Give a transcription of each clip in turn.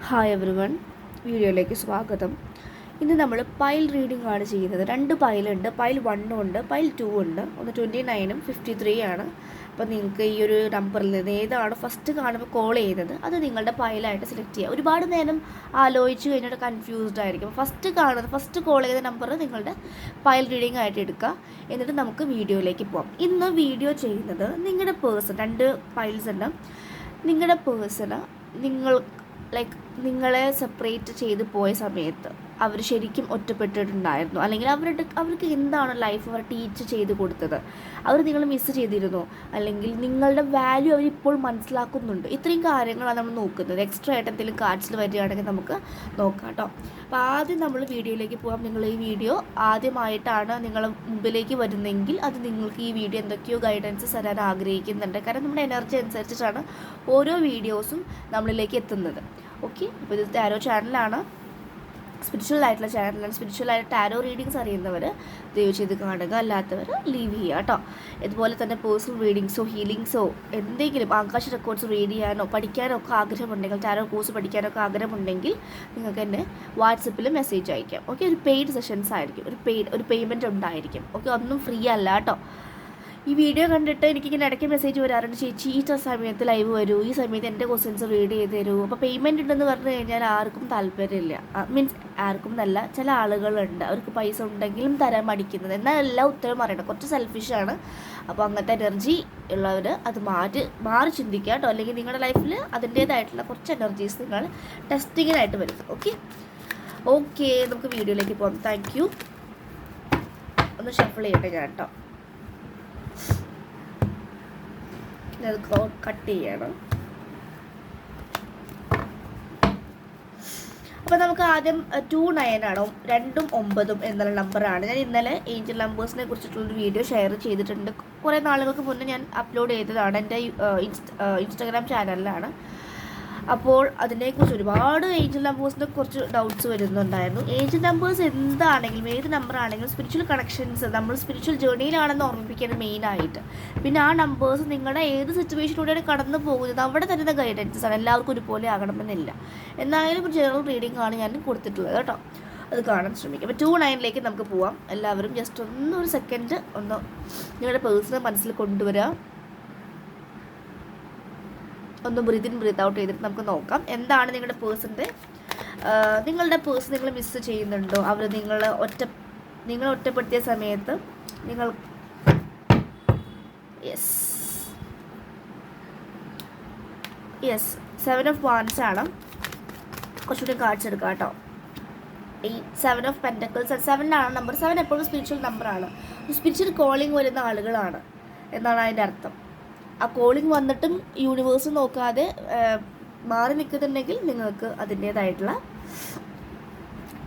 Hi every one, വീഡിയോയിലേക്ക് സ്വാഗതം. ഇന്ന് നമ്മൾ പൈൽ റീഡിംഗ് ആണ് ചെയ്യുന്നത്. 2 പൈലുണ്ട്. പൈൽ 1 ഉണ്ട്, പൈൽ 2 ഉണ്ട്. ഒന്ന് 29ഉം 53 ആണ്. അപ്പോൾ നിങ്ങൾക്ക് ഈ ഒരു നമ്പറിൽ നിന്ന് ഏതാണ് ഫസ്റ്റ് കാണുമ്പോൾ കോൾ ചെയ്യുന്നത് അത് നിങ്ങളുടെ പൈലായിട്ട് സെലക്ട് ചെയ്യുക. ഒരുപാട് നേരം ആലോചിച്ച് കഴിഞ്ഞിട്ട് കൺഫ്യൂസ്ഡ് ആയിരിക്കും. ഫസ്റ്റ് കോൾ ചെയ്ത നമ്പർ നിങ്ങളുടെ പൈൽ റീഡിംഗ് ആയിട്ട് എടുക്കുക. എന്നിട്ട് നമുക്ക് വീഡിയോയിലേക്ക് പോകാം. ഇന്ന് വീഡിയോ ചെയ്യുന്നത് നിങ്ങളുടെ പേഴ്സൺ, 2 പൈൽസ് ഉണ്ട്. നിങ്ങളുടെ പേഴ്സണ് നിങ്ങളെ സെപ്പറേറ്റ് ചെയ്ത് പോയ സമയത്ത് അവർ ശരിക്കും ഒറ്റപ്പെട്ടിട്ടുണ്ടായിരുന്നു, അല്ലെങ്കിൽ അവർക്ക് എന്താണ് ലൈഫ് അവർ ടീച്ച് ചെയ്ത് കൊടുത്തത്, അവർ നിങ്ങൾ മിസ് ചെയ്തിരുന്നു, അല്ലെങ്കിൽ നിങ്ങളുടെ വാല്യൂ അവരിപ്പോൾ മനസ്സിലാക്കുന്നുണ്ട്. ഇത്രയും കാര്യങ്ങളാണ് നമ്മൾ നോക്കുന്നത്. എക്സ്ട്രാ ആയിട്ട് എന്തെങ്കിലും കാർഡ്സിൽ വരികയാണെങ്കിൽ നമുക്ക് നോക്കാം കേട്ടോ. അപ്പോൾ ആദ്യം നമ്മൾ വീഡിയോയിലേക്ക് പോകാം. നിങ്ങൾ ഈ വീഡിയോ ആദ്യമായിട്ടാണ് നിങ്ങൾ മുമ്പിലേക്ക് വരുന്നതെങ്കിൽ അത് നിങ്ങൾക്ക് ഈ വീഡിയോ എന്തൊക്കെയോ ഗൈഡൻസ് തരാൻ ആഗ്രഹിക്കുന്നുണ്ട്. കാരണം നമ്മുടെ എനർജി അനുസരിച്ചിട്ടാണ് ഓരോ വീഡിയോസും നമ്മളിലേക്ക് എത്തുന്നത്. ഓക്കെ, അപ്പോൾ ഇത് ടാരോ ചാനലാണ്, സ്പിരിച്വൽ ആയിട്ടുള്ള ചാനലാണ്. സ്പിരിച്വൽ ആയിട്ട് ടാരോ റീഡിങ്സ് അറിയുന്നവർ ദയവ് ചെയ്ത് കാണുക, അല്ലാത്തവർ ലീവ് ചെയ്യുക കേട്ടോ. ഇതുപോലെ തന്നെ പേഴ്സണൽ റീഡിങ്സോ ഹീലിങ്സോ എന്തെങ്കിലും ആകാശ റെക്കോർഡ്സ് റീഡ് ചെയ്യാനോ പഠിക്കാനോ ഒക്കെ ആഗ്രഹമുണ്ടെങ്കിൽ, ടാരോ കോഴ്സ് പഠിക്കാനൊക്കെ ആഗ്രഹമുണ്ടെങ്കിൽ നിങ്ങൾക്ക് എന്നെ വാട്സപ്പിൽ മെസ്സേജ് അയക്കാം. ഓക്കെ, ഒരു പെയ്ഡ് സെഷൻസ് ആയിരിക്കും, ഒരു പേയ്മെൻറ്റ് ഉണ്ടായിരിക്കും. ഓക്കെ, ഒന്നും ഫ്രീ അല്ല കേട്ടോ. ഈ വീഡിയോ കണ്ടിട്ട് എനിക്കിങ്ങനെ ഇടയ്ക്ക് മെസ്സേജ് വരാറുണ്ട്, ചേച്ചി ഈ സമയത്ത് ലൈവ് വരൂ, ഈ സമയത്ത് എൻ്റെ ക്വസ്റ്റ്യൻസ് റീഡ് ചെയ്ത് തരൂ. അപ്പോൾ പേയ്മെൻറ്റ് ഉണ്ടെന്ന് പറഞ്ഞു കഴിഞ്ഞാൽ ആർക്കും താല്പര്യമില്ല. മീൻസ് ആർക്കും നല്ല ചില ആളുകളുണ്ട്, അവർക്ക് പൈസ ഉണ്ടെങ്കിലും തരാൻ മടിക്കുന്നത്. എന്നാൽ എല്ലാ ഉത്തരം അറിയണം, കുറച്ച് സെൽഫിഷാണ്. അപ്പോൾ അങ്ങനത്തെ എനർജി ഉള്ളവർ അത് മാറി ചിന്തിക്കുക കേട്ടോ. അല്ലെങ്കിൽ നിങ്ങളുടെ ലൈഫിൽ അതിൻ്റേതായിട്ടുള്ള കുറച്ച് എനർജീസ് നിങ്ങൾ ടെസ്റ്റിങ്ങിനായിട്ട് വരും. ഓക്കെ, നമുക്ക് വീഡിയോയിലേക്ക് പോകാം. Thank you. ഒന്ന് ഷഫിൾ ചെയ്യട്ടെ ഞാൻ കേട്ടോ. കട്ട് ചെയ്യണം. അപ്പോൾ നമുക്ക് ആദ്യം 29 ആണ്, 2ഉം 9ഉം എന്നുള്ള നമ്പറാണ്. ഞാൻ ഇന്നലെ ഏഞ്ചൽ നമ്പേഴ്സിനെ കുറിച്ചിട്ടുള്ളൊരു വീഡിയോ ഷെയർ ചെയ്തിട്ടുണ്ട്. കുറേ നാളുകൾക്ക് മുന്നേ ഞാൻ അപ്ലോഡ് ചെയ്തതാണ്, എൻ്റെ ഇൻസ്റ്റാഗ്രാം ചാനലിലാണ്. അപ്പോൾ അതിനെക്കുറിച്ച് ഒരുപാട് ഏഞ്ചൽ നമ്പേഴ്സിനെ കുറച്ച് ഡൗട്ട്സ് വരുന്നുണ്ടായിരുന്നു. ഏഞ്ചൽ നമ്പേഴ്സ് എന്താണെങ്കിലും ഏത് നമ്പറാണെങ്കിലും സ്പിരിച്വൽ കണക്ഷൻസ്, നമ്മൾ സ്പിരിച്വൽ ജേർണിയിലാണെന്ന് ഓർമ്മിപ്പിക്കുന്നത് മെയിനായിട്ട്. പിന്നെ ആ നമ്പേഴ്സ് നിങ്ങളുടെ ഏത് സിറ്റുവേഷനിലൂടെയാണ് കടന്നു പോകുന്നത് അവിടെ തരുന്ന ഗൈഡൻസസ് ആണ്. എല്ലാവർക്കും ഒരുപോലെ ആകണമെന്നില്ല. എന്നായാലും ഒരു ജനറൽ റീഡിംഗ് ആണ് ഞാൻ കൊടുത്തിട്ടുള്ളത് കേട്ടോ. അത് കാണാൻ ശ്രമിക്കാം. അപ്പോൾ 29ലേക്ക് നമുക്ക് പോവാം. എല്ലാവരും ജസ്റ്റ് ഒരു സെക്കൻഡ് നിങ്ങളുടെ പേഴ്സണൽ മനസ്സിൽ കൊണ്ടുവരിക. ഒന്ന് ബ്രീത്ത് ഇൻ ബ്രീത്ത് ഔട്ട് ചെയ്തിട്ട് നമുക്ക് നോക്കാം എന്താണ് നിങ്ങളുടെ പേഴ്സൺ നിങ്ങൾ മിസ് ചെയ്യുന്നുണ്ടോ, അവർ നിങ്ങളെ ഒറ്റപ്പെടുത്തിയ സമയത്ത് നിങ്ങൾ യെസ് 7 ഓഫ് വാൻഡ്സ് ആണ്. കുറച്ചുകൂടി കാർഡ്സ് എടുക്കാം കേട്ടോ. ഈ 7 ഓഫ് പെൻറ്റക്കിൾസ്, 7 ആണ് നമ്പർ. 7 എപ്പോഴും സ്പിരിച്വൽ നമ്പറാണ്. സ്പിരിച്വൽ കോളിംഗ് വരുന്ന ആളുകളാണ് എന്നാണ് അതിൻ്റെ അർത്ഥം. ആ കോളിംഗ് വന്നിട്ടും യൂണിവേഴ്സ് നോക്കാതെ മാറി നിൽക്കുന്നുണ്ടെങ്കിൽ നിങ്ങൾക്ക് അതിൻ്റേതായിട്ടുള്ള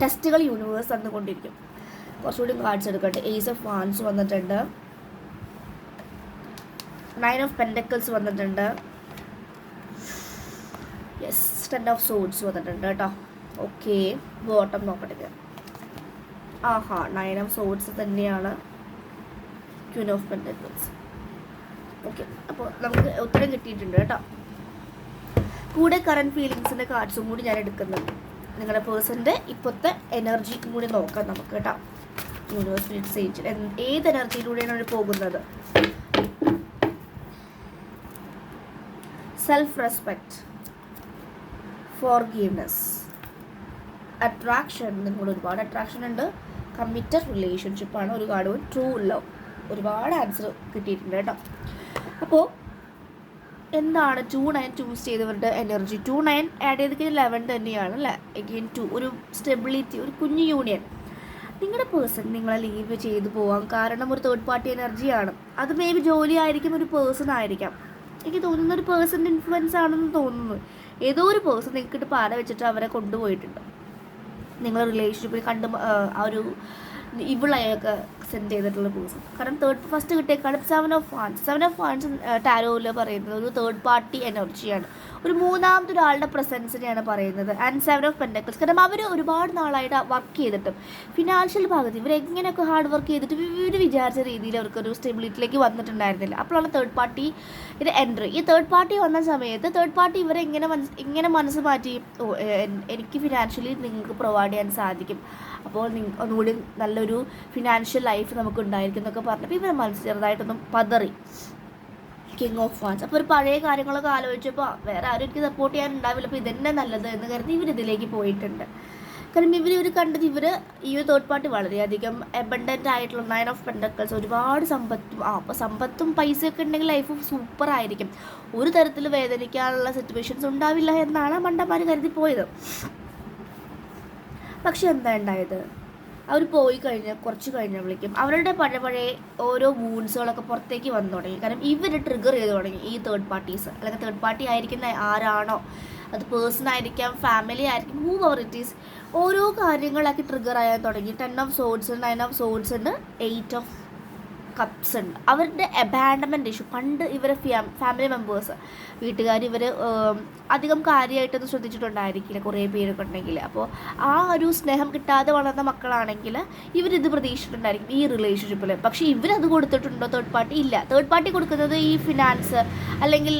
ടെസ്റ്റുകൾ യൂണിവേഴ്സ് തന്നുകൊണ്ടിരിക്കും. കുറച്ചുകൂടി കാർഡ്സ് എടുക്കട്ടെ. ഏസ് ഓഫ് വാൻഡ്സ് വന്നിട്ടുണ്ട്, 9 ഓഫ് പെൻറ്റക്കിൾസ് വന്നിട്ടുണ്ട്, 10 ഓഫ് സോഡ്സ് വന്നിട്ടുണ്ട് കേട്ടോ. ഓക്കെ, ബോട്ടം നോക്കട്ടെ. 9 ഓഫ് സോഡ്സ് തന്നെയാണ്, ക്വീൻ ഓഫ് പെൻറ്റക്കിൾസ്. ഓക്കെ, അപ്പോൾ നമുക്ക് ഉത്തരം കിട്ടിയിട്ടുണ്ട് കേട്ടോ. കൂടെ കറണ്ട് ഫീലിങ്സിൻ്റെ കാർഡ്സും കൂടി ഞാൻ എടുക്കുന്നുണ്ട്. നിങ്ങളുടെ പേഴ്സൻ്റെ ഇപ്പോഴത്തെ എനർജിക്കും കൂടി നോക്കാം നമുക്ക് കേട്ടോ. യൂണിവേഴ്സ് സ്പിരിറ്റ് സേജിൽ ഏത് എനർജിയിലൂടെയാണ് അവർ പോകുന്നത്. Self respect, forgiveness, attraction. നിങ്ങൾ ഒരുപാട് അട്രാക്ഷൻ ഉണ്ട്. കമ്മിറ്റഡ് റിലേഷൻഷിപ്പാണ് ഒരു കാർഡ്. ട്രൂ ലവ്, ഒരുപാട് ആൻസർ കിട്ടിയിട്ടുണ്ട് കേട്ടോ. അപ്പോൾ എന്താണ് 29 ചൂസ് ചെയ്തവരുടെ എനർജി? 29 ആഡ് ചെയ്ത് 11 തന്നെയാണ് അല്ലേ. അഗെയിൻ 2, ഒരു സ്റ്റെബിലിറ്റി, ഒരു കുഞ്ഞു യൂണിയൻ. നിങ്ങളുടെ പേഴ്സൺ നിങ്ങളെ ലീവ് ചെയ്ത് പോകാം, കാരണം ഒരു തേർഡ് പാർട്ടി എനർജിയാണ്. അത് മേ ബി ജോലി ആയിരിക്കും, ഒരു പേഴ്സൺ ആയിരിക്കാം. എനിക്ക് തോന്നുന്ന ഒരു പേഴ്സൻ്റെ ഇൻഫ്ലുവൻസ് ആണെന്ന് തോന്നുന്നു. ഏതോ ഒരു പേഴ്സൺ നിങ്ങൾക്കിട്ട് പാര വെച്ചിട്ട് അവരെ കൊണ്ടുപോയിട്ടുണ്ട്. നിങ്ങൾ റിലേഷൻഷിപ്പിൽ ആ ഒരു ഇവിളെയൊക്കെ റെപ്രസെൻറ്റ് ചെയ്തിട്ടുള്ള പേഴ്സൺ. കാരണം ഫസ്റ്റ് കിട്ടിയ കാർഡ് 7 ഓഫ് വാൻസ് ടാരോയിൽ പറയുന്നത് ഒരു തേർഡ് പാർട്ടി എനർജിയാണ്, ഒരു മൂന്നാമത്തെ ഒരാളുടെ പ്രസൻസിനെയാണ് പറയുന്നത്. ആൻഡ് 7 ഓഫ് പെൻറ്റക്കിൾസ്, കാരണം അവർ ഒരുപാട് നാളായിട്ട് വർക്ക് ചെയ്തിട്ടും ഫിനാൻഷ്യൽ ഭാഗത്ത് ഇവരെങ്ങനെയൊക്കെ ഹാർഡ് വർക്ക് ചെയ്തിട്ട് ഇവർ വിചാരിച്ച രീതിയിൽ അവർക്കൊരു സ്റ്റെബിലിറ്റിയിലേക്ക് വന്നിട്ടുണ്ടായിരുന്നില്ല. അപ്പോഴാണ് തേർഡ് പാർട്ടി ഇത് എൻട്രി. ഈ തേർഡ് പാർട്ടി വന്ന സമയത്ത് തേർഡ് പാർട്ടി ഇവരെ എങ്ങനെ മനസ്സ് മാറ്റി, എനിക്ക് ഫിനാൻഷ്യലി നിങ്ങൾക്ക് പ്രൊവൈഡ് ചെയ്യാൻ സാധിക്കും, അപ്പോൾ ഒന്നുകൂടി നല്ലൊരു ഫിനാൻഷ്യൽ ലൈഫ് നമുക്ക് ഉണ്ടായിരിക്കും എന്നൊക്കെ പറഞ്ഞപ്പോൾ ഇവരെ മനസ്സ് ചെറുതായിട്ടൊന്നും പതറി. King of vans. അപ്പോൾ ഒരു പഴയ കാര്യങ്ങളൊക്കെ ആലോചിച്ചപ്പോൾ വേറെ ആരും എനിക്ക് സപ്പോർട്ട് ചെയ്യാനുണ്ടാവില്ല, അപ്പോൾ ഇതന്നെ നല്ലത് എന്ന് കരുതി ഇവരിതിലേക്ക് പോയിട്ടുണ്ട്. കാരണം ഇവർ കണ്ടത് ഈ ഒരു തേർഡ് പാർട്ടി വളരെയധികം എബണ്ടൻ്റ് ആയിട്ടുള്ള 9 ഓഫ് പെൻറ്റക്കിൾസ്, ഒരുപാട് സമ്പത്തും അപ്പോൾ സമ്പത്തും പൈസയൊക്കെ ഉണ്ടെങ്കിൽ ലൈഫ് സൂപ്പർ ആയിരിക്കും, ഒരു തരത്തിൽ വേദനിക്കാനുള്ള സിറ്റുവേഷൻസ് ഉണ്ടാവില്ല എന്നാണ് മണ്ടന്മാർ കരുതി പോയത്. പക്ഷെ എന്താ ഉണ്ടായത്, അവർ പോയി കുറച്ച് കഴിഞ്ഞപ്പോഴേക്കും അവരുടെ പഴയ ഓരോ വൂൺസുകളൊക്കെ പുറത്തേക്ക് വന്നു തുടങ്ങി. കാരണം ഇവർ ട്രിഗർ ചെയ്ത് തുടങ്ങി, ഈ തേർഡ് പാർട്ടീസ് അല്ലെങ്കിൽ തേർഡ് പാർട്ടി ആയിരിക്കുന്ന ആരാണോ, അത് പേഴ്സൺ ആയിരിക്കാം, ഫാമിലി ആയിരിക്കും, ഹൂവർ ഇറ്റ് ഈസ്, ഓരോ കാര്യങ്ങളാക്കി ട്രിഗർ ആയാൻ തുടങ്ങി. 10 ഓഫ് സോഡ്സ് ഉണ്ട്, 9 ഓഫ് സോഡ്സ് ഉണ്ട്, 8 ഓഫ് കപ്സ് ഉണ്ട്. അവരുടെ അബാൻഡൻമെൻറ്റ് ഇഷ്യൂ, പണ്ട് ഇവരെ ഫാമിലി മെമ്പേഴ്സ് വീട്ടുകാർ അധികം കാര്യമായിട്ടൊന്നും ശ്രദ്ധിച്ചിട്ടുണ്ടായിരിക്കില്ല, കുറേ പേരൊക്കെ ഉണ്ടെങ്കിൽ. അപ്പോൾ ആ ഒരു സ്നേഹം കിട്ടാതെ വളർന്ന മക്കളാണെങ്കിൽ ഇവരിത് പ്രതീക്ഷിച്ചിട്ടുണ്ടായിരിക്കും ഈ റിലേഷൻഷിപ്പിൽ. പക്ഷേ ഇവരത് കൊടുത്തിട്ടുണ്ടോ തേർഡ് പാർട്ടി? ഇല്ല. തേർഡ് പാർട്ടി കൊടുക്കുന്നത് ഈ ഫിനാൻസ് അല്ലെങ്കിൽ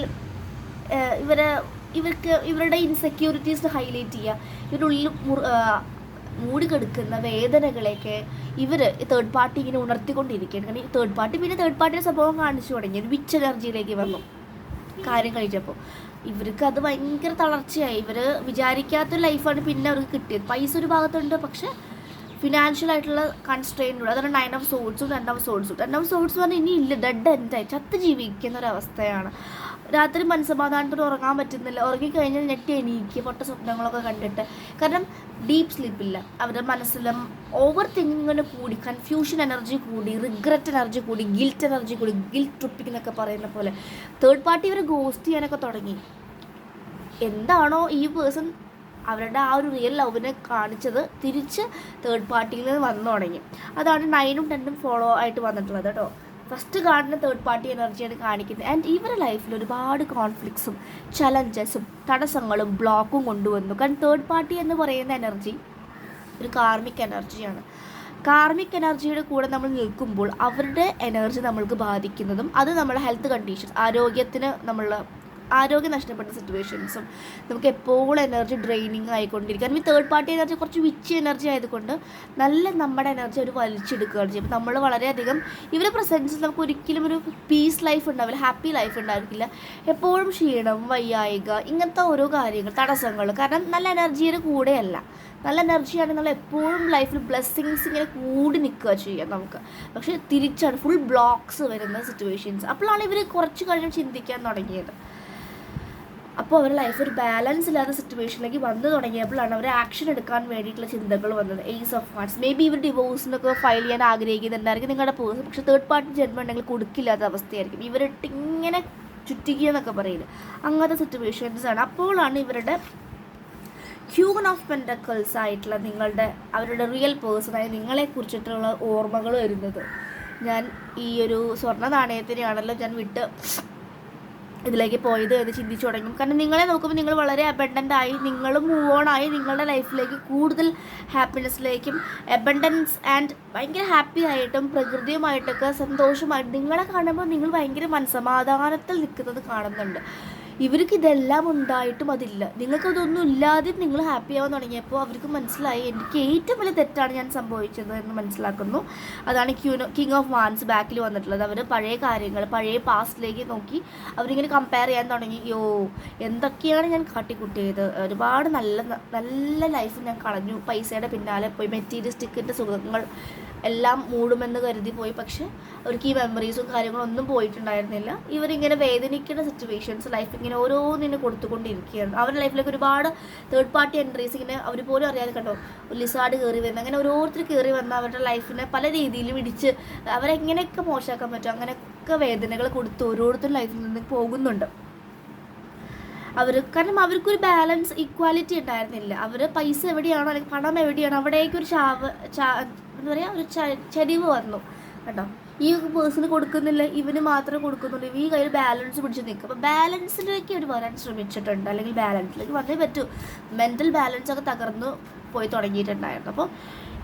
ഇവരുടെ ഇൻസെക്യൂരിറ്റീസ് ഹൈലൈറ്റ് ചെയ്യുക, ഇവരുടെ ഉള്ളിൽ മൂടിക്കെടുക്കുന്ന വേദനകളെയൊക്കെ ഇവർ തേർഡ് പാർട്ടി ഇങ്ങനെ ഉണർത്തിക്കൊണ്ടിരിക്കുകയാണ്. കാരണം ഈ തേർഡ് പാർട്ടി പിന്നെ തേർഡ് പാർട്ടിയുടെ സ്വഭാവം കാണിച്ചു തുടങ്ങി, ഒരു വിച്ച് എനർജിയിലേക്ക് വന്നു കാര്യം കഴിച്ചപ്പോൾ. ഇവർക്ക് അത് ഭയങ്കര തളർച്ചയായി. ഇവർ വിചാരിക്കാത്തൊരു ലൈഫാണ് പിന്നെ അവർക്ക് കിട്ടിയത്. പൈസ ഒരു ഭാഗത്തുണ്ട്, പക്ഷേ ഫിനാൻഷ്യൽ ആയിട്ടുള്ള കൺസ്ട്രെയിൻ്റ് ഉണ്ട്. അതാണ് 9 ഓഫ് സോഡ്സും 10 ഓഫ് സോഡ്സും. 10 ഓഫ് സോഡ്സ് പറഞ്ഞാൽ ഇനി ഇല്ല, ഡെഡ് എൻഡായി ചത്ത് ജീവിക്കുന്ന ഒരവസ്ഥയാണ്. രാത്രി മനസ്സമാധാനത്തോട് ഉറങ്ങാൻ പറ്റുന്നില്ല, ഉറങ്ങിക്കഴിഞ്ഞാൽ ഞെട്ടി എണീക്കുക പൊട്ട സ്വപ്നങ്ങളൊക്കെ കണ്ടിട്ട്. കാരണം ഡീപ്പ് സ്ലീപ്പില്ല, അവരുടെ മനസ്സിലും ഓവർ തിങ്കിങ്ങിന് കൂടി, കൺഫ്യൂഷൻ എനർജി കൂടി, റിഗ്രറ്റ് എനർജി കൂടി, ഗിൽറ്റ് എനർജി കൂടി, ഗിൽറ്റ് ട്രിപ്പിംഗ് എന്നൊക്കെ പറയുന്ന പോലെ തേർഡ് പാർട്ടി ഇവർ ഗോസ്റ്റ് ചെയ്യാനൊക്കെ തുടങ്ങി. എന്താണോ ഈ പേഴ്സൺ അവരുടെ ആ ഒരു റിയൽ ലവിനെ കാണിച്ചത് തിരിച്ച് തേർഡ് പാർട്ടിയിൽ നിന്ന് വന്നു തുടങ്ങി. അതാണ് 9ഉം 10ഉം ഫോളോ ആയിട്ട് വന്നിട്ടുള്ളത് കേട്ടോ. ഫസ്റ്റ് കാർഡിന് തേർഡ് പാർട്ടി എനർജിയാണ് കാണിക്കുന്നത്. ആൻഡ് ഇവരുടെ ലൈഫിൽ ഒരുപാട് കോൺഫ്ലിക്ട്സും ചലഞ്ചസും തടസ്സങ്ങളും ബ്ലോക്കും കൊണ്ടുവന്നു. കാരണം തേർഡ് പാർട്ടി എന്ന് പറയുന്ന എനർജി ഒരു കാർമിക് എനർജിയാണ്. കാർമിക് എനർജിയുടെ കൂടെ നമ്മൾ നിൽക്കുമ്പോൾ അവരുടെ എനർജി നമ്മൾക്ക് ബാധിക്കുന്നതും അത് നമ്മുടെ ഹെൽത്ത് കണ്ടീഷൻസ്, ആരോഗ്യം നഷ്ടപ്പെട്ട സിറ്റുവേഷൻസും നമുക്ക് എപ്പോഴും എനർജി ഡ്രെയിനിങ് ആയിക്കൊണ്ടിരിക്കും. കാരണം ഈ തേർഡ് പാർട്ടി എനർജി കുറച്ച് വിച്ച് എനർജി ആയതുകൊണ്ട് നമ്മുടെ എനർജി അവർ വലിച്ചെടുക്കുകയാണ് ചെയ്യും. നമ്മൾ വളരെയധികം ഇവരുടെ പ്രസൻസിൽ നമുക്ക് ഒരിക്കലും ഒരു പീസ് ലൈഫ് ഉണ്ടാവില്ല, ഹാപ്പി ലൈഫ് ഉണ്ടായിരിക്കില്ല. എപ്പോഴും ക്ഷീണം, വയ്യായിക, ഇങ്ങനത്തെ ഓരോ കാര്യങ്ങൾ, തടസ്സങ്ങൾ. കാരണം നല്ല എനർജിയുടെ കൂടെയല്ല, നല്ല എനർജിയാണ് നമ്മൾ എപ്പോഴും ലൈഫിൽ ബ്ലെസ്സിങ്സ് ഇങ്ങനെ കൂടി നിൽക്കുക ചെയ്യുക നമുക്ക്. പക്ഷേ തിരിച്ചാണ് ഫുൾ ബ്ലോക്സ് വരുന്ന സിറ്റുവേഷൻസ്. അപ്പോഴാണ് ഇവർ കുറച്ച് കഴിഞ്ഞ് ചിന്തിക്കാൻ തുടങ്ങിയത്. അപ്പോൾ അവരുടെ ലൈഫ് ഒരു ബാലൻസ് ഇല്ലാത്ത സിറ്റുവേഷനിലേക്ക് വന്നു തുടങ്ങിയപ്പോഴാണ് അവർ ആക്ഷൻ എടുക്കാൻ വേണ്ടിയിട്ടുള്ള ചിന്തകൾ വന്നത്. Ace of wands, maybe ഇവർ ഡിവോഴ്സിനൊക്കെ ഫയൽ ചെയ്യാൻ ആഗ്രഹിക്കുന്നുണ്ടായിരിക്കും നിങ്ങളുടെ പേഴ്സൺ. പക്ഷേ തേർഡ് പാർട്ടി ജഡ്മെൻ്റ് ഉണ്ടെങ്കിൽ കൊടുക്കില്ലാത്ത അവസ്ഥയായിരിക്കും. ഇവരിട്ട് ഇങ്ങനെ ചുറ്റിക്കുക എന്നൊക്കെ പറയുന്നത് അങ്ങനത്തെ സിറ്റുവേഷൻസാണ്. അപ്പോഴാണ് ഇവരുടെ ക്യൂൺ ഓഫ് പെൻറ്റക്കിൾസ് ആയിട്ടുള്ള അവരുടെ റിയൽ പേഴ്സണായി നിങ്ങളെക്കുറിച്ചിട്ടുള്ള ഓർമ്മകൾ വരുന്നത്. ഞാൻ ഈ ഒരു സ്വർണ്ണ നാണയത്തിനെയാണല്ലോ ഞാൻ വിട്ട് ഇതിലേക്ക് പോയത് എന്ന് ചിന്തിച്ചു തുടങ്ങും. കാരണം നിങ്ങളെ നോക്കുമ്പോൾ നിങ്ങൾ വളരെ അബണ്ടൻ്റായി, നിങ്ങളും മൂവ് ഓൺ ആയി നിങ്ങളുടെ ലൈഫിലേക്ക് കൂടുതൽ ഹാപ്പിനെസ്സിലേക്കും അബണ്ടൻസ് ആൻഡ് ഭയങ്കര ഹാപ്പി ആയിട്ടും പ്രകൃതിയുമായിട്ടൊക്കെ സന്തോഷമായിട്ട് നിങ്ങളെ കാണുമ്പോൾ നിങ്ങൾ ഭയങ്കര മനസ്സമാധാനത്തിൽ നിൽക്കുന്നത് കാണുന്നുണ്ട്. ഇവർക്ക് ഇതെല്ലാം ഉണ്ടായിട്ടും അതില്ല. നിങ്ങൾക്കതൊന്നും ഇല്ലാതെ നിങ്ങൾ ഹാപ്പി ആവാൻ തുടങ്ങിയപ്പോൾ അവർക്ക് മനസ്സിലായി എനിക്ക് ഏറ്റവും വലിയ തെറ്റാണ് ഞാൻ സംഭവിച്ചത് എന്ന് മനസ്സിലാക്കുന്നു. അതാണ് കിങ് ഓഫ് വാൻസ് ബാക്കിൽ വന്നിട്ടുള്ളത്. അവർ പഴയ കാര്യങ്ങൾ, പഴയ പാസ്റ്റിലേക്ക് നോക്കി അവരിങ്ങനെ കമ്പയർ ചെയ്യാൻ തുടങ്ങി. എന്തൊക്കെയാണ് ഞാൻ കാട്ടിക്കൂട്ടിയത്, ഒരുപാട് നല്ല ലൈഫ് ഞാൻ കളഞ്ഞു, പൈസയുടെ പിന്നാലെ പോയി, മെറ്റീരിയലിസ്റ്റിക്കിൻ്റെ സുഖങ്ങൾ എല്ലാം മൂടുമെന്ന് കരുതി പോയി. പക്ഷെ അവർക്ക് ഈ മെമ്മറീസും കാര്യങ്ങളൊന്നും പോയിട്ടുണ്ടായിരുന്നില്ല. ഇവരിങ്ങനെ വേദനിക്കുന്ന സിറ്റുവേഷൻസ് ലൈഫ് ഇങ്ങനെ ഓരോന്നിനെ കൊടുത്തുകൊണ്ടിരിക്കുകയാണ്. അവരുടെ ലൈഫിലേക്ക് ഒരുപാട് തേർഡ് പാർട്ടി എൻട്രീസ് ഇങ്ങനെ അവർ പോലും അറിയാതെ കണ്ടോ, ലിസാർഡ് കയറി വരുന്നത്, അങ്ങനെ ഓരോരുത്തർ കയറി വന്ന് അവരുടെ ലൈഫിനെ പല രീതിയിലും ഇടിച്ച് അവരെങ്ങനെയൊക്കെ മോശമാക്കാൻ പറ്റും അങ്ങനെയൊക്കെ വേദനകൾ കൊടുത്ത് ഓരോരുത്തരും ലൈഫിൽ നിന്ന് പോകുന്നുണ്ട്. കാരണം അവർക്കൊരു ബാലൻസ്, ഈക്വാലിറ്റി ഉണ്ടായിരുന്നില്ല. അവർ പൈസ എവിടെയാണോ അല്ലെങ്കിൽ പണം എവിടെയാണോ അവിടേക്കൊരു എന്താ പറയുക, ഒരു ചരിവ് വന്നു. കേട്ടോ. ഈ പേഴ്സണ് കൊടുക്കുന്നില്ല, ഇവന് മാത്രമേ കൊടുക്കുന്നുള്ളൂ, ഈ കയ്യിൽ ബാലൻസ് പിടിച്ച് നിൽക്കും. അപ്പോൾ ബാലൻസിലേക്ക് അവർ വരാൻ ശ്രമിച്ചിട്ടുണ്ട്, അല്ലെങ്കിൽ ബാലൻസിലേക്ക് വന്നേ പറ്റൂ. മെൻ്റൽ ബാലൻസ് ഒക്കെ തകർന്നു പോയി തുടങ്ങിയിട്ടുണ്ടായിരുന്നു. അപ്പോൾ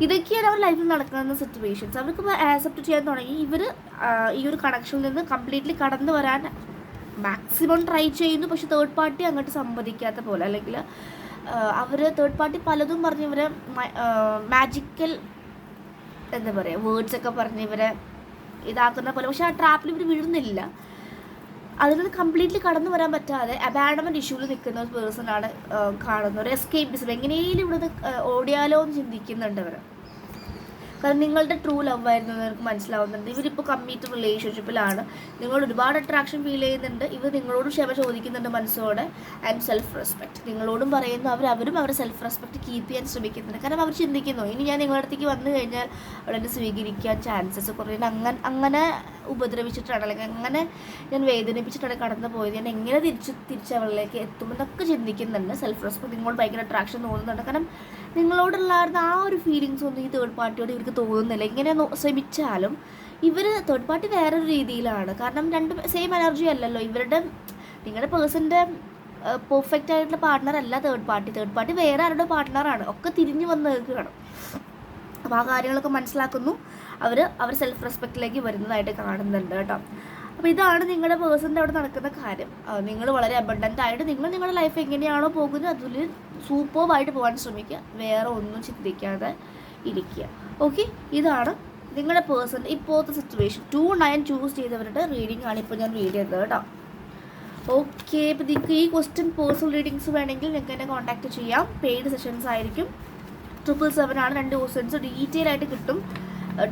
ഇതൊക്കെയാണ് അവർ ലൈഫിൽ നടക്കുന്ന സിറ്റുവേഷൻസ്. അവർക്ക് ആക്സെപ്റ്റ് ചെയ്യാൻ തുടങ്ങി. ഇവർ ഈ ഒരു കണക്ഷനിൽ നിന്ന് കംപ്ലീറ്റ്ലി കടന്നു വരാൻ മാക്സിമം ട്രൈ ചെയ്യുന്നു. പക്ഷെ തേർഡ് പാർട്ടി അങ്ങോട്ട് സമ്മതിക്കാത്ത പോലെ, അല്ലെങ്കിൽ അവർ തേർഡ് പാർട്ടി പലതും പറഞ്ഞ് ഇവരെ മാജിക്കൽ എന്താ പറയുക വേർഡ്സൊക്കെ പറഞ്ഞ് ഇവരെ ഇതാക്കുന്ന പോലെ. പക്ഷെ ആ ട്രാപ്പിൽ ഇവർ വീഴുന്നില്ല. അതിൽ നിന്ന് കംപ്ലീറ്റ്ലി കടന്നു വരാൻ പറ്റാതെ അബാൻഡൻമെൻറ്റ് ഇഷ്യൂവിൽ നിൽക്കുന്ന ഒരു പേഴ്സണാണ് കാണുന്നത്. ഒരു എസ്കേപ്പിസം, എങ്ങനെയും ഇവിടുന്ന് ഓടിയാലോ എന്ന് ചിന്തിക്കുന്നുണ്ട് അവർ. കാരണം നിങ്ങളുടെ ട്രൂ ലവ് ആയിരുന്നു നിങ്ങൾക്ക് മനസ്സിലാവുന്നുണ്ട്. ഇവരിപ്പോൾ കമ്മിറ്റഡ് റിലേഷൻഷിപ്പിലാണ്. നിങ്ങൾ ഒരുപാട് അട്രാക്ഷൻ ഫീൽ ചെയ്യുന്നുണ്ട്. ഇവർ നിങ്ങളോട് ക്ഷമ ചോദിക്കുന്നുണ്ട് മനസ്സോടെ. ആൻഡ് സെൽഫ് റെസ്പെക്റ്റ് നിങ്ങളോടും പറയുന്നു. അവരും അവരുടെ സെൽഫ് റെസ്പെക്റ്റ് കീപ്പ് ചെയ്യാൻ ശ്രമിക്കുന്നുണ്ട്. കാരണം അവർ ചിന്തിക്കുന്നു, ഇനി ഞാൻ നിങ്ങളുടെ അടുത്തേക്ക് വന്നു കഴിഞ്ഞാൽ അവരെന്നെ സ്വീകരിക്കാൻ ചാൻസസ് കുറേ, അങ്ങനെ ഉപദ്രവിച്ചിട്ടാണ്, അല്ലെങ്കിൽ അങ്ങനെ ഞാൻ വേദനിപ്പിച്ചിട്ടാണ് കടന്നു പോയത്, ഞാൻ എങ്ങനെ തിരിച്ച് അവളിലേക്ക് എത്തുമെന്നൊക്കെ ചിന്തിക്കുന്നുണ്ട്. സെൽഫ് റെസ്പെക്റ്റ് നിങ്ങളോട് ഭയങ്കര അട്രാക്ഷൻ തോന്നുന്നുണ്ട്. കാരണം നിങ്ങളോടുള്ളായിരുന്ന ആ ഒരു ഫീലിങ്സ് ഒന്നും ഈ തേർഡ് പാർട്ടിയോട് ഇവർക്ക് തോന്നുന്നില്ല. ഇങ്ങനെ ശ്രമിച്ചാലും ഇവർ തേർഡ് പാർട്ടി വേറൊരു രീതിയിലാണ്. കാരണം രണ്ടും സെയിം എനർജി അല്ലല്ലോ. നിങ്ങളുടെ പേഴ്സൻ്റെ പെർഫെക്റ്റ് ആയിട്ടുള്ള പാർട്ട്ണർ അല്ല തേർഡ് പാർട്ടി വേറെ ആരുടെ പാർട്ട്ണറാണ്. ഒക്കെ തിരിഞ്ഞു വന്ന് നിൽക്കുകയാണ്. അപ്പോൾ ആ കാര്യങ്ങളൊക്കെ മനസ്സിലാക്കുന്നു. അവർ സെൽഫ് റെസ്പെക്റ്റിലേക്ക് വരുന്നതായിട്ട് കാണുന്നുണ്ട് കേട്ടോ. അപ്പോൾ ഇതാണ് നിങ്ങളുടെ പേഴ്സൻ്റെ അവിടെ നടക്കുന്ന കാര്യം. നിങ്ങൾ വളരെ അബണ്ടൻ്റ് ആയിട്ട് നിങ്ങളുടെ ലൈഫ് എങ്ങനെയാണോ പോകുന്നത് അതിൽ സൂപ്പർവായിട്ട് പോകാൻ ശ്രമിക്കുക. വേറെ ഒന്നും ചിന്തിക്കാതെ ഇരിക്കുക. ഓക്കെ, ഇതാണ് നിങ്ങളുടെ പേഴ്സൺ ഇപ്പോഴത്തെ സിറ്റുവേഷൻ. 29 ചൂസ് ചെയ്തവരുടെ റീഡിംഗ് ആണ് ഇപ്പോൾ ഞാൻ റീഡ് ചെയ്തത് കേട്ടോ. ഓക്കെ, ഇപ്പോൾ നിങ്ങൾക്ക് ഈ ക്വസ്റ്റ്യൻ പേഴ്സണൽ റീഡിങ്സ് വേണമെങ്കിൽ നിങ്ങൾക്ക് എന്നെ കോൺടാക്റ്റ് ചെയ്യാം. പെയ്ഡ് സെഷൻസ് ആയിരിക്കും. 777 ആണ്. 2 ക്വസ്റ്റ്യൻസ് ഡീറ്റെയിൽ ആയിട്ട് കിട്ടും.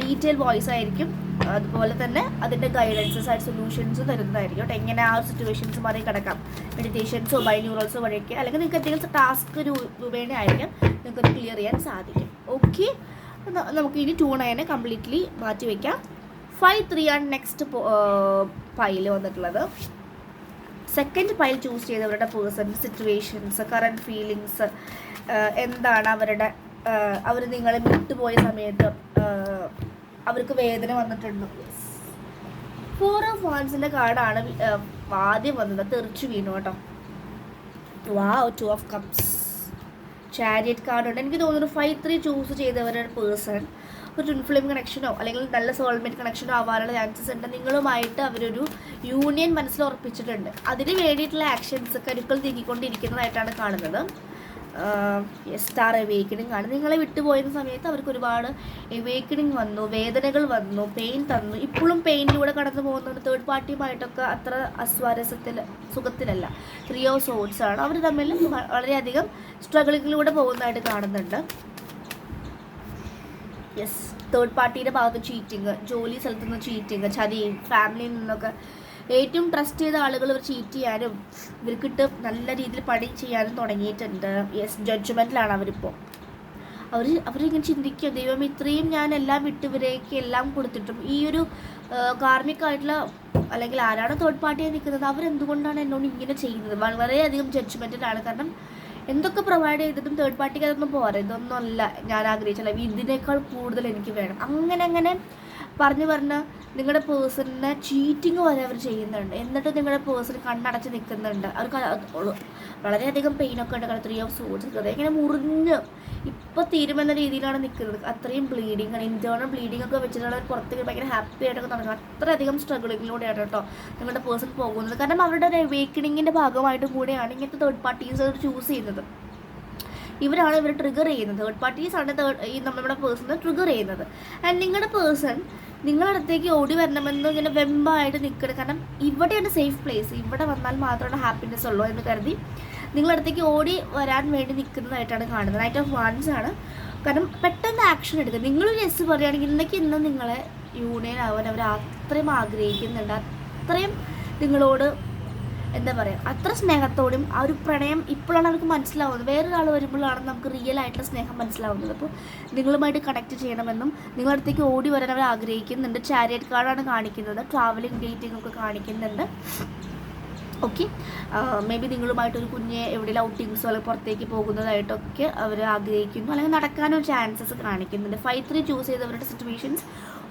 ഡീറ്റെയിൽ വോയിസ് ആയിരിക്കും. അതുപോലെ തന്നെ അതിൻ്റെ ഗൈഡൻസസ് ആയിട്ട് സൊല്യൂഷൻസും തരുന്നതായിരിക്കും കേട്ടോ. എങ്ങനെ ആ സിറ്റുവേഷൻസ് മറികടക്കാം, മെഡിറ്റേഷൻസോ ബൈന്യൂറൽസോ വഴിയൊക്കെ, അല്ലെങ്കിൽ നിങ്ങൾക്ക് എന്തെങ്കിലും ടാസ്ക് രൂപേണ ആയിരിക്കാം നിങ്ങൾക്കത് ക്ലിയർ ചെയ്യാൻ സാധിക്കും. ഓക്കെ, നമുക്ക് ഇനി 29 കംപ്ലീറ്റ്ലി മാറ്റി വയ്ക്കാം. 5-3 ആണ് നെക്സ്റ്റ് പൈൽ വന്നിട്ടുള്ളത്. സെക്കൻഡ് പൈൽ ചൂസ് ചെയ്തവരുടെ പേഴ്സൺ സിറ്റുവേഷൻസ്, കറൻറ്റ് ഫീലിങ്സ് എന്താണ്, അവർ നിങ്ങളെ വിട്ടുപോയ സമയത്ത് അവർക്ക് വേദന വന്നിട്ടുണ്ടോ. 4 ഓഫ് വാൻസിൻ്റെ കാർഡാണ് ആദ്യം വന്നത്. തെറിച്ചു വീണു കേട്ടോ. 2 ഓഫ് കപ്സ്, ചാരിയറ്റ് കാർഡുണ്ട്. എനിക്ക് തോന്നുന്നു 5-3 ചൂസ് ചെയ്തവരുടെ പേഴ്സൺ ഒരു ട്വിൻ ഫ്ലെയിം കണക്ഷനോ അല്ലെങ്കിൽ നല്ല സോൾമേറ്റ് കണക്ഷനോ ആവാനുള്ള ചാൻസസ് ഉണ്ട്. നിങ്ങളുമായിട്ട് അവരൊരു യൂണിയൻ മനസ്സിൽ ഉറപ്പിച്ചിട്ടുണ്ട്. അതിന് വേണ്ടിയിട്ടുള്ള ആക്ഷൻസ് കരുക്കൾ നീക്കിക്കൊണ്ടിരിക്കുന്നതായിട്ടാണ് കാണുന്നത്. സ്റ്റാർ എവേക്കണിങ് ആണ്. നിങ്ങളെ വിട്ടുപോയിരുന്ന സമയത്ത് അവർക്ക് ഒരുപാട് എവേക്കണിങ് വന്നു, വേദനകൾ വന്നു, പെയിൻ തന്നു. ഇപ്പോഴും പെയിനിലൂടെ കടന്നു പോകുന്നുണ്ട്. തേർഡ് പാർട്ടിയുമായിട്ടൊക്കെ അത്ര സുഖത്തിലല്ല. 3 ഓഫ് സോഡ്സ് ആണ്. അവർ തമ്മിൽ വളരെയധികം സ്ട്രഗിളിങ്ങിലൂടെ പോകുന്നതായിട്ട് കാണുന്നുണ്ട്. യെസ്, തേർഡ് പാർട്ടിയുടെ ഭാഗത്ത് ചീറ്റിങ്, ജോലി സ്ഥലത്തു നിന്ന് ചീറ്റിങ്, ചതി, ഫാമിലിയിൽ നിന്നൊക്കെ ഏറ്റവും ട്രസ്റ്റ് ചെയ്ത ആളുകൾ ഇവർ ചീറ്റ് ചെയ്യാനും ഇവർക്കിട്ട് നല്ല രീതിയിൽ പണി ചെയ്യാനും തുടങ്ങിയിട്ടുണ്ട്. യെസ്, ജഡ്ജ്മെൻറ്റിലാണ് അവരിപ്പോൾ. അവരിങ്ങനെ ചിന്തിക്കുക, ദൈവം ഇത്രയും ഞാൻ എല്ലാം വിട്ടുവരേക്ക് എല്ലാം കൊടുത്തിട്ടും ഈ ഒരു കാർമികമായിട്ടുള്ള അല്ലെങ്കിൽ ആരാണ് തേർഡ് പാർട്ടിയായി നിൽക്കുന്നത് അവരെന്തുകൊണ്ടാണ് എന്നോട് ഇങ്ങനെ ചെയ്യുന്നത്. വളരെയധികം ജഡ്ജ്മെൻറ്റിലാണ്. കാരണം എന്തൊക്കെ പ്രൊവൈഡ് ചെയ്തിട്ടും തേർഡ് പാർട്ടിക്ക് അതൊന്നും പോരാ, ഇതൊന്നും അല്ല ഞാൻ ആഗ്രഹിച്ചല്ല, ഇതിനേക്കാൾ കൂടുതൽ എനിക്ക് വേണം. അങ്ങനെ പറഞ്ഞ് നിങ്ങളുടെ പേഴ്സണിനെ ചീറ്റിങ് വരെ അവർ ചെയ്യുന്നുണ്ട്. എന്നിട്ട് നിങ്ങളുടെ പേഴ്സൺ കണ്ണടച്ച് നിൽക്കുന്നുണ്ട്. അവർക്ക് വളരെയധികം പെയിനൊക്കെ ഉണ്ട്. 3 ഓഫ് സോഡ്സ് നിൽക്കുന്നത് ഇങ്ങനെ മുറിഞ്ഞ് ഇപ്പോൾ തീരുമെന്ന രീതിയിലാണ് നിൽക്കുന്നത്. അത്രയും ബ്ലീഡിങ് ആണ്. ഇൻറ്റേർണൽ ബ്ലീഡിങ് ഒക്കെ വെച്ചിട്ടുള്ള പുറത്തേക്ക് ഭയങ്കര ഹാപ്പി ആയിട്ടൊക്കെ നടക്കുക. അത്രയധികം സ്ട്രഗിളിങ്ങിലൂടെയാണ് കേട്ടോ നിങ്ങളുടെ പേഴ്സൺ പോകുന്നത്. കാരണം അവരുടെ ഒരു അവേക്കണിങ്ങിൻ്റെ ഭാഗമായിട്ടും കൂടെയാണ് ഇങ്ങനത്തെ തേർഡ് പാർട്ടീസ് ചൂസ് ചെയ്യുന്നത്. ഇവരാണ് ഇവർ ട്രിഗർ ചെയ്യുന്നത്. തേർഡ് പാർട്ടീസാണ് നമ്മുടെ പേഴ്സണെ ട്രിഗർ ചെയ്യുന്നത്. ആൻഡ് നിങ്ങളുടെ പേഴ്സൺ നിങ്ങളുടെ അടുത്തേക്ക് ഓടി വരണമെന്ന് ഇങ്ങനെ വെമ്പായിട്ട് നിൽക്കണം. കാരണം ഇവിടെയാണ് സേഫ് പ്ലേസ്, ഇവിടെ വന്നാൽ മാത്രമാണ് ഹാപ്പിനെസ് ഉള്ളൂ എന്ന് കരുതി നിങ്ങളുടെ അടുത്തേക്ക് ഓടി വരാൻ വേണ്ടി നിൽക്കുന്നതായിട്ടാണ് കാണുന്നത്. നൈറ്റ് ഓഫ് വാൻസ് ആണ്. കാരണം പെട്ടെന്ന് ആക്ഷൻ എടുക്കുക. നിങ്ങളൊരു യെസ് പറയുകയാണെങ്കിൽ ഇന്ന് നിങ്ങളെ യൂണിയൻ ആവാൻ അവർ അത്രയും ആഗ്രഹിക്കുന്നുണ്ട്. അത്രയും നിങ്ങളോട് എന്താ പറയുക, അത്ര സ്നേഹത്തോടും ആ ഒരു പ്രണയം ഇപ്പോഴാണ് അവർക്ക് മനസ്സിലാവുന്നത്. വേറൊരാൾ വരുമ്പോഴാണ് നമുക്ക് റിയൽ ആയിട്ടുള്ള സ്നേഹം മനസ്സിലാവുന്നത്. അപ്പോൾ നിങ്ങളുമായിട്ട് കണക്ട് ചെയ്യണമെന്നും നിങ്ങളുടെ അടുത്തേക്ക് ഓടി വരാൻ അവർ ആഗ്രഹിക്കുന്നുണ്ട്. ചാരിയറ്റ് കാർഡാണ് കാണിക്കുന്നത്. ട്രാവലിംഗ് ഡേറ്റിംഗ് ഒക്കെ കാണിക്കുന്നുണ്ട്. ഓക്കെ, മേ ബി നിങ്ങളുമായിട്ടൊരു കുഞ്ഞ് എവിടെയെങ്കിലും ഔട്ടിങ്സോ അല്ലെങ്കിൽ പുറത്തേക്ക് പോകുന്നതായിട്ടൊക്കെ അവർ ആഗ്രഹിക്കുന്നു, അല്ലെങ്കിൽ നടക്കാനൊരു ചാൻസസ് കാണിക്കുന്നുണ്ട്. 5-3 ചൂസ് ചെയ്തവരുടെ സിറ്റുവേഷൻസ്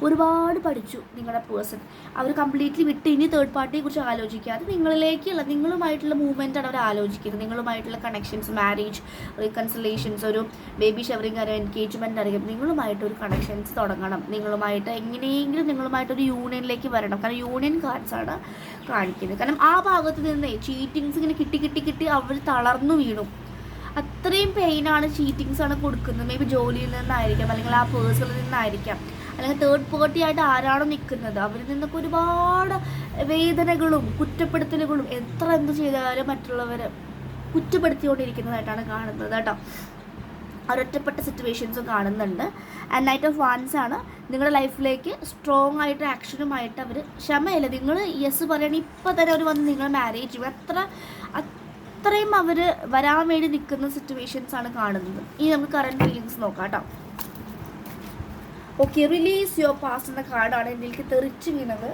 ഒരുപാട് പഠിച്ചു നിങ്ങളുടെ പേഴ്സൺ. അവർ കംപ്ലീറ്റ്ലി വിട്ട് ഇനി തേർഡ് പാർട്ടിയെ കുറിച്ച് ആലോചിക്കാതെ നിങ്ങളിലേക്കുള്ള നിങ്ങളുമായിട്ടുള്ള മൂവ്മെൻറ്റാണ് അവർ ആലോചിക്കുന്നത്. നിങ്ങളുമായിട്ടുള്ള കണക്ഷൻസ്, മാരേജ്, റീകൺസിലേഷൻസ്, ഒരു ബേബി ഷവറിങ് അറിയാം, എൻഗേജ്മെൻറ്റ് അറിയാം, നിങ്ങളുമായിട്ടൊരു കണക്ഷൻസ് തുടങ്ങണം. നിങ്ങളുമായിട്ട് എങ്ങനെയെങ്കിലും നിങ്ങളുമായിട്ടൊരു യൂണിയനിലേക്ക് വരണം. കാരണം യൂണിയൻ കാർഡ്സാണ് കാണിക്കുന്നത്. കാരണം ആ ഭാഗത്ത് നിന്ന് ചീറ്റിങ്സ് ഇങ്ങനെ കിട്ടി അവർ തളർന്നു വീണു. അത്രയും പെയിനാണ്, ചീറ്റിങ്സാണ് കൊടുക്കുന്നത്. മേ ബി ജോലിയിൽ നിന്നായിരിക്കാം, അല്ലെങ്കിൽ ആ പേഴ്സണിൽ നിന്നായിരിക്കാം, അല്ലെങ്കിൽ തേർഡ് പാർട്ടി ആയിട്ട് ആരാണോ നിൽക്കുന്നത് അവരിൽ നിന്നൊക്കെ ഒരുപാട് വേദനകളും കുറ്റപ്പെടുത്തലുകളും എത്ര എന്ത് ചെയ്താലും മറ്റുള്ളവർ കുറ്റപ്പെടുത്തിക്കൊണ്ടിരിക്കുന്നതായിട്ടാണ് കാണുന്നത് കേട്ടോ. ഒരൊറ്റപ്പെട്ട സിറ്റുവേഷൻസും കാണുന്നുണ്ട്. ആൻഡ് നൈറ്റ് ഓഫ് വാൻസ് ആണ് നിങ്ങളുടെ ലൈഫിലേക്ക് സ്ട്രോങ് ആയിട്ട് ആക്ഷനുമായിട്ട് അവർ ക്ഷമയില്ല. നിങ്ങൾ യെസ് പറയണേ ഇപ്പം തന്നെ അവർ വന്ന് നിങ്ങൾ മാരേജ് ചെയ്യും. അത്രയും അവർ വരാൻ വേണ്ടി നിൽക്കുന്ന സിറ്റുവേഷൻസ് ആണ് കാണുന്നത്. ഇനി നമുക്ക് കറണ്ട് ഫീലിങ്സ് നോക്കാം കേട്ടോ. ഓക്കെ, റിലീസ് യുവർ പാസ്റ്റ് എന്ന കാർഡാണ് എനിക്ക് തെറിച്ച് വീണത്.